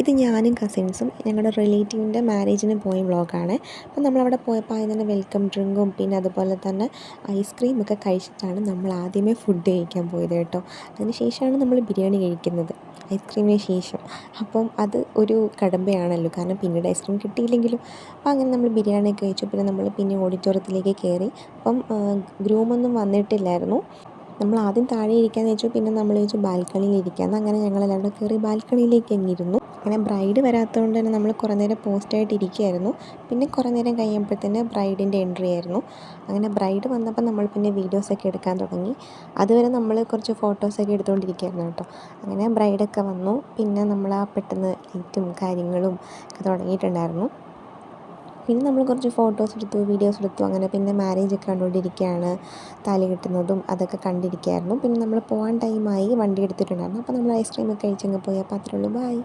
ഇത് ഞാനും കസിൻസും ഞങ്ങളുടെ റിലേറ്റീവിൻ്റെ മാരേജിന് പോയ വ്ളോഗാണ്. അപ്പോൾ നമ്മളവിടെ പോയപ്പോൾ ആദ്യം തന്നെ വെൽക്കം ഡ്രിങ്കും പിന്നെ അതുപോലെ തന്നെ ഐസ്ക്രീമൊക്കെ കഴിച്ചിട്ടാണ് നമ്മൾ ആദ്യമേ ഫുഡ് കഴിക്കാൻ പോയത് കേട്ടോ. അതിന് ശേഷമാണ് നമ്മൾ ബിരിയാണി കഴിക്കുന്നത് ഐസ്ക്രീമിന് ശേഷം. അപ്പം അത് ഒരു കടമ്പയാണല്ലോ, കാരണം പിന്നീട് ഐസ്ക്രീം കിട്ടിയില്ലെങ്കിലും. അപ്പോൾ അങ്ങനെ നമ്മൾ ബിരിയാണിയൊക്കെ കഴിച്ചു. പിന്നെ ഓഡിറ്റോറിയത്തിലേക്ക് കയറി. അപ്പം ഗ്രൂമൊന്നും വന്നിട്ടില്ലായിരുന്നു. നമ്മൾ ആദ്യം താഴെ ഇരിക്കാമെന്ന് വെച്ചു, പിന്നെ നമ്മൾ ചോദിച്ചു ബാൽക്കണിയിൽ ഇരിക്കാമെന്ന്. അങ്ങനെ ഞങ്ങളെല്ലാവരും കയറി ബാൽക്കണിയിലേക്ക് അങ്ങിരുന്നു. അങ്ങനെ ബ്രൈഡ് വരാത്തതുകൊണ്ട് തന്നെ നമ്മൾ കുറേ നേരം പോസ്റ്റായിട്ട് ഇരിക്കുകയായിരുന്നു. പിന്നെ കുറേ നേരം കഴിയുമ്പോഴത്തേന് ബ്രൈഡിൻ്റെ എൻട്രി ആയിരുന്നു. അങ്ങനെ ബ്രൈഡ് വന്നപ്പോൾ നമ്മൾ പിന്നെ വീഡിയോസൊക്കെ എടുക്കാൻ തുടങ്ങി. അതുവരെ നമ്മൾ കുറച്ച് ഫോട്ടോസൊക്കെ എടുത്തുകൊണ്ടിരിക്കുകയായിരുന്നു കേട്ടോ. അങ്ങനെ ബ്രൈഡൊക്കെ വന്നു. പിന്നെ നമ്മൾ പെട്ടെന്ന് ലൈറ്റും കാര്യങ്ങളും ഒക്കെ തുടങ്ങിയിട്ടുണ്ടായിരുന്നു. പിന്നെ നമ്മൾ കുറച്ച് ഫോട്ടോസ് എടുത്തു, വീഡിയോസ് എടുത്തു. അങ്ങനെ പിന്നെ മാരേജൊക്കെ കണ്ടുകൊണ്ടിരിക്കുകയാണ്. താലി കെട്ടുന്നതും അതൊക്കെ കണ്ടിരിക്കുകയായിരുന്നു. പിന്നെ നമ്മൾ പോകാൻ ടൈമായി, വണ്ടി എടുത്തിട്ടുണ്ടായിരുന്നു. അപ്പോൾ നമ്മൾ ഐസ്ക്രീമൊക്കെ കഴിച്ചങ്ങ് പോയി. അപ്പോൾ അത്രേ ഉള്ളൂ, ബൈ.